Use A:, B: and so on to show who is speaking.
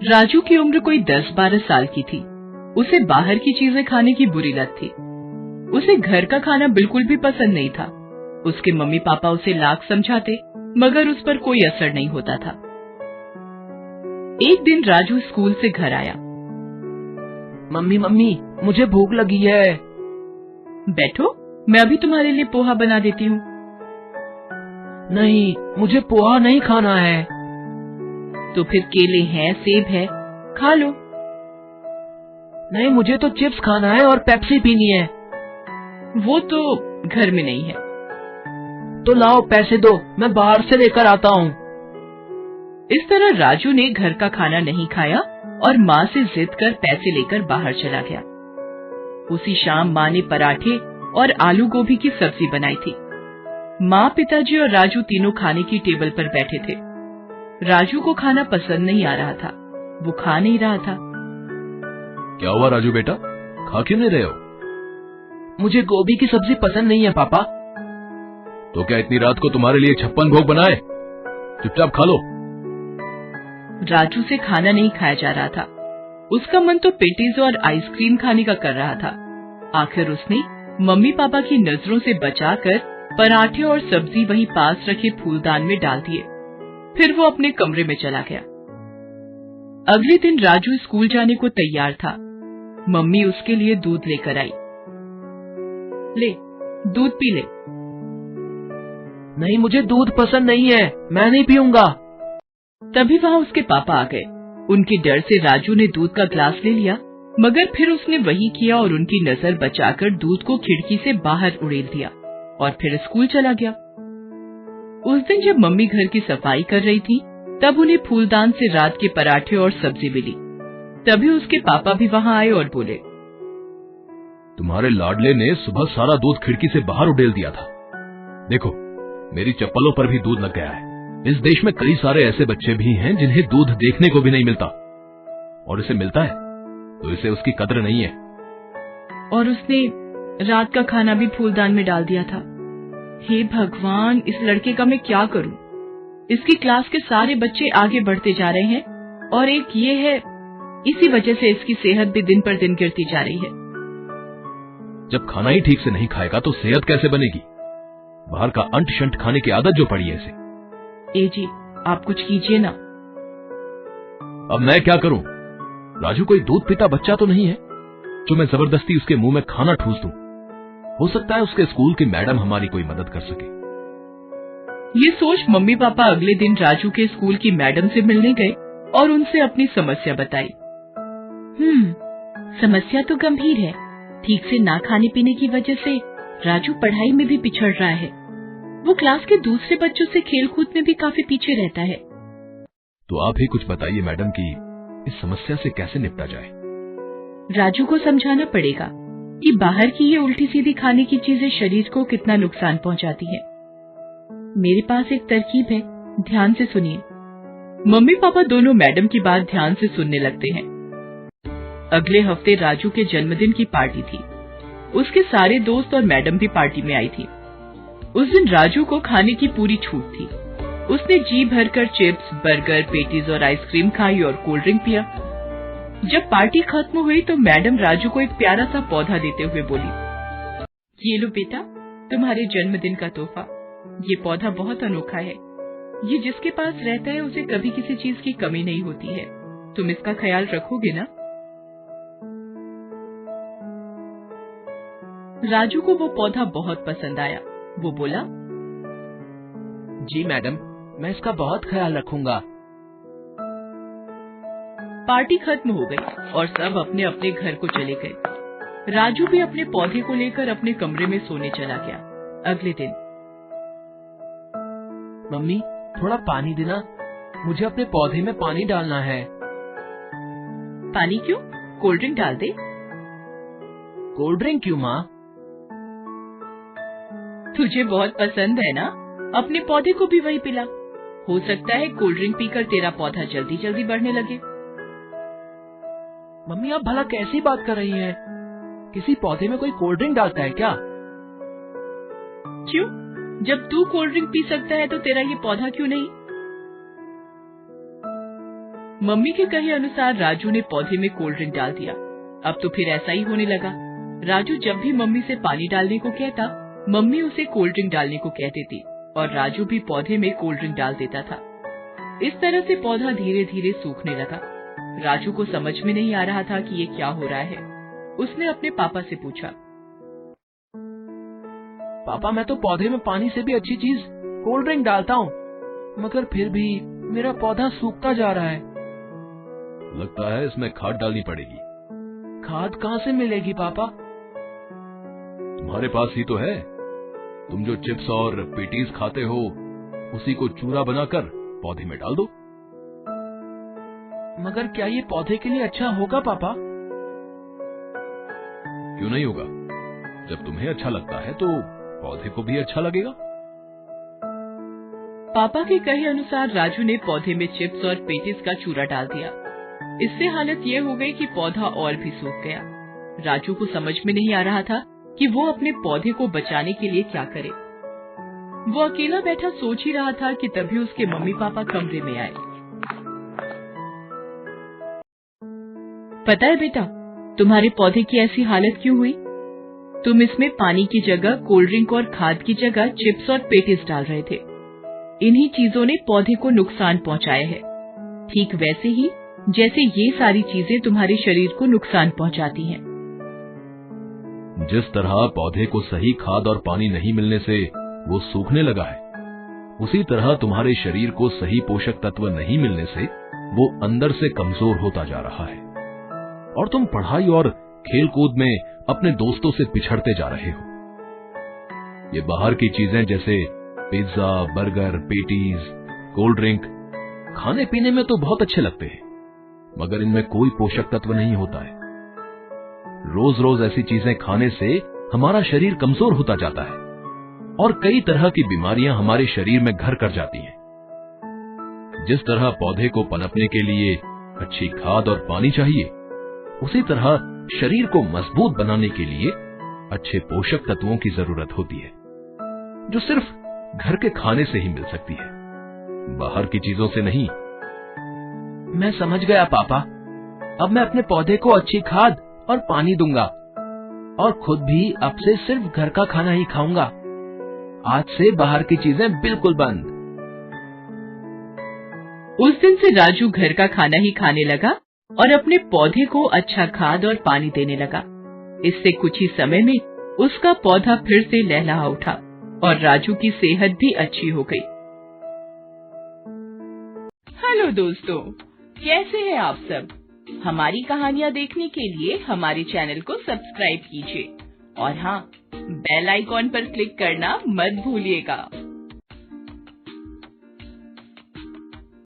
A: राजू की उम्र कोई 10-12 साल की थी। उसे बाहर की चीजें खाने की बुरी लत थी। उसे घर का खाना बिल्कुल भी पसंद नहीं था। उसके मम्मी पापा उसे लाख समझाते, मगर उस पर कोई असर नहीं होता था। एक दिन राजू स्कूल से घर आया।
B: मम्मी मम्मी, मुझे भूख लगी है।
A: बैठो, मैं अभी तुम्हारे लिए पोहा बना देती हूँ।
B: नहीं, मुझे पोहा नहीं खाना है।
A: तो फिर केले हैं, सेब है, खा लो।
B: नहीं, मुझे तो चिप्स खाना है और पेप्सी पीनी है।
A: वो तो घर में नहीं है।
B: तो लाओ, पैसे दो, मैं बाहर से लेकर आता हूँ।
A: इस तरह राजू ने घर का खाना नहीं खाया और माँ से जिद कर पैसे लेकर बाहर चला गया। उसी शाम माँ ने पराठे और आलू गोभी की सब्जी बनाई थी। माँ, पिताजी और राजू तीनों खाने की टेबल पर बैठे थे। राजू को खाना पसंद नहीं आ रहा था। वो खा नहीं रहा था।
C: क्या हुआ राजू बेटा, खा क्यों नहीं रहे हो?
B: मुझे गोभी की सब्जी पसंद नहीं है पापा।
C: तो क्या इतनी रात को तुम्हारे लिए 56 भोग बनाए? चुपचाप खा लो।
A: राजू से खाना नहीं खाया जा रहा था। उसका मन तो पेटीज और आइसक्रीम खाने का कर रहा था। आखिर उसने मम्मी पापा की नजरों से बचाकर पराठे और सब्जी वहीं पास रखे फूलदान में डाल दिए। फिर वो अपने कमरे में चला गया। अगले दिन राजू स्कूल जाने को तैयार था। मम्मी उसके लिए दूध लेकर आई। ले, दूध पी ले।
B: नहीं, मुझे दूध पसंद नहीं है, मैं नहीं पीऊंगा।
A: तभी वहाँ उसके पापा आ गए। उनके डर से राजू ने दूध का ग्लास ले लिया, मगर फिर उसने वही किया और उनकी नजर बचाकर दूध को खिड़की से बाहर उड़ेल दिया और फिर स्कूल चला गया। उस दिन जब मम्मी घर की सफाई कर रही थी, तब उन्हें फूलदान से रात के पराठे और सब्जी मिली। तभी उसके पापा भी वहाँ आए और बोले,
C: तुम्हारे लाडले ने सुबह सारा दूध खिड़की से बाहर उड़ेल दिया था। देखो, मेरी चप्पलों पर भी दूध लग गया है। इस देश में कई सारे ऐसे बच्चे भी हैं जिन्हें दूध देखने को भी नहीं मिलता, और इसे मिलता है तो इसे उसकी कद्र नहीं है।
A: और उसने रात का खाना भी फूलदान में डाल दिया था। हे भगवान, इस लड़के का मैं क्या करूं? इसकी क्लास के सारे बच्चे आगे बढ़ते जा रहे हैं और एक ये है, इसी वजह से इसकी सेहत भी दिन पर दिन गिरती जा रही है।
C: जब खाना ही ठीक से नहीं खाएगा तो सेहत कैसे बनेगी? बाहर का अंट शंट खाने की आदत जो पड़ी है इसे।
A: ए जी, आप कुछ कीजिए ना।
C: अब मैं क्या करूं? राजू कोई दूध पीता बच्चा तो नहीं है जो मैं जबरदस्ती उसके मुंह में खाना ठूस दूं। हो सकता है उसके स्कूल की मैडम हमारी कोई मदद कर सके।
A: ये सोच मम्मी पापा अगले दिन राजू के स्कूल की मैडम से मिलने गए और उनसे अपनी समस्या बताई। समस्या तो गंभीर है। ठीक से ना खाने पीने की वजह से राजू पढ़ाई में भी पिछड़ रहा है। वो क्लास के दूसरे बच्चों से खेलकूद में भी काफी पीछे रहता है।
C: तो आप ही कुछ बताइए मैडम कि इस समस्या से कैसे निपटा जाए।
A: राजू को समझाना पड़ेगा कि बाहर की ये उल्टी सीधी खाने की चीजें शरीर को कितना नुकसान पहुंचाती है। मेरे पास एक तरकीब है, ध्यान से सुनिए। मम्मी पापा दोनों मैडम की बात ध्यान से सुनने लगते हैं। अगले हफ्ते राजू के जन्मदिन की पार्टी थी। उसके सारे दोस्त और मैडम भी पार्टी में आई थी। उस दिन राजू को खाने की पूरी छूट थी। उसने जी भरकर चिप्स, बर्गर, पेटीज और आइसक्रीम खाई और कोल्ड ड्रिंक पिया। जब पार्टी खत्म हुई तो मैडम राजू को एक प्यारा सा पौधा देते हुए बोली, ये लो बेटा, तुम्हारे जन्मदिन का तोहफा। ये पौधा बहुत अनोखा है। ये जिसके पास रहता है उसे कभी किसी चीज की कमी नहीं होती है। तुम इसका ख्याल रखोगे ना? राजू को वो पौधा बहुत पसंद आया। वो बोला,
B: जी मैडम, मैं इसका बहुत ख्याल रखूंगा।
A: पार्टी खत्म हो गई और सब अपने अपने घर को चले गए। राजू भी अपने पौधे को लेकर अपने कमरे में सोने चला गया। अगले दिन,
B: मम्मी, थोड़ा पानी देना, मुझे अपने पौधे में पानी डालना है।
A: पानी क्यों? कोल्ड ड्रिंक डाल दे।
B: कोल्ड ड्रिंक क्यों माँ?
A: तुझे बहुत पसंद है ना, अपने पौधे को भी वही पिला। हो सकता है कोल्ड ड्रिंक पीकर तेरा पौधा जल्दी जल्दी बढ़ने लगे।
B: मम्मी, आप भला कैसी बात कर रही हैं? किसी पौधे में कोई कोल्ड ड्रिंक डालता है क्या?
A: क्यों? जब तू कोल्ड ड्रिंक पी सकता है तो तेरा ये पौधा क्यों नहीं? मम्मी के कहे अनुसार राजू ने पौधे में कोल्ड ड्रिंक डाल दिया। अब तो फिर ऐसा ही होने लगा। राजू जब भी मम्मी से पानी डालने को कहता, मम्मी उसे कोल्ड ड्रिंक डालने को कह देती और राजू भी पौधे में कोल्ड ड्रिंक डाल देता था। इस तरह से पौधा धीरे धीरे सूखने लगा। राजू को समझ में नहीं आ रहा था कि ये क्या हो रहा है। उसने अपने पापा से पूछा,
B: पापा, मैं तो पौधे में पानी से भी अच्छी चीज कोल्ड ड्रिंक डालता हूँ, मगर फिर भी मेरा पौधा सूखता जा रहा है।
C: लगता है इसमें खाद डालनी पड़ेगी।
B: खाद कहाँ से मिलेगी पापा?
C: तुम्हारे पास ही तो है। तुम जो चिप्स और पेटीज खाते हो, उसी को चूरा बनाकर पौधे में डाल दो।
B: मगर क्या ये पौधे के लिए अच्छा होगा पापा?
C: क्यों नहीं होगा? जब तुम्हें अच्छा लगता है तो पौधे को भी अच्छा लगेगा।
A: पापा के कहे अनुसार राजू ने पौधे में चिप्स और पेटीज का चूरा डाल दिया। इससे हालत ये हो गई कि पौधा और भी सूख गया। राजू को समझ में नहीं आ रहा था कि वो अपने पौधे को बचाने के लिए क्या करे। वो अकेला बैठा सोच ही रहा था कि तभी उसके मम्मी पापा कमरे में आए। पता है बेटा, तुम्हारे पौधे की ऐसी हालत क्यों हुई? तुम इसमें पानी की जगह कोल्ड ड्रिंक और खाद की जगह चिप्स और पेटीज डाल रहे थे। इन्हीं चीजों ने पौधे को नुकसान पहुंचाया है, ठीक वैसे ही जैसे ये सारी चीजें तुम्हारे शरीर को नुकसान पहुंचाती हैं।
C: जिस तरह पौधे को सही खाद और पानी नहीं मिलने से वो सूखने लगा है, उसी तरह तुम्हारे शरीर को सही पोषक तत्व नहीं मिलने से वो अंदर से कमजोर होता जा रहा है और तुम पढ़ाई और खेल कूद में अपने दोस्तों से पिछड़ते जा रहे हो। ये बाहर की चीजें जैसे pizza, burger, patties, cold drink खाने पीने में तो बहुत अच्छे लगते हैं, मगर इनमें कोई पोषक तत्व नहीं होता है। रोज रोज ऐसी चीजें खाने से हमारा शरीर कमजोर होता जाता है और कई तरह की बीमारियां हमारे शरीर में घर कर जाती हैं। जिस तरह पौधे को पनपने के लिए अच्छी खाद और पानी चाहिए, उसी तरह शरीर को मजबूत बनाने के लिए अच्छे पोषक तत्वों की जरूरत होती है, जो सिर्फ घर के खाने से ही मिल सकती है, बाहर की चीजों से नहीं।
B: मैं समझ गया पापा। अब मैं अपने पौधे को अच्छी खाद और पानी दूंगा और खुद भी अब से सिर्फ घर का खाना ही खाऊंगा। आज से बाहर की चीजें बिल्कुल बंद।
A: उस दिन से राजू घर का खाना ही खाने लगा और अपने पौधे को अच्छा खाद और पानी देने लगा। इससे कुछ ही समय में उसका पौधा फिर से लहलहा उठा और राजू की सेहत भी अच्छी हो गई। हेलो दोस्तों, कैसे हैं आप सब? हमारी कहानियाँ देखने के लिए हमारे चैनल को सब्सक्राइब कीजिए और हाँ, बेल आइकॉन पर क्लिक करना मत भूलिएगा।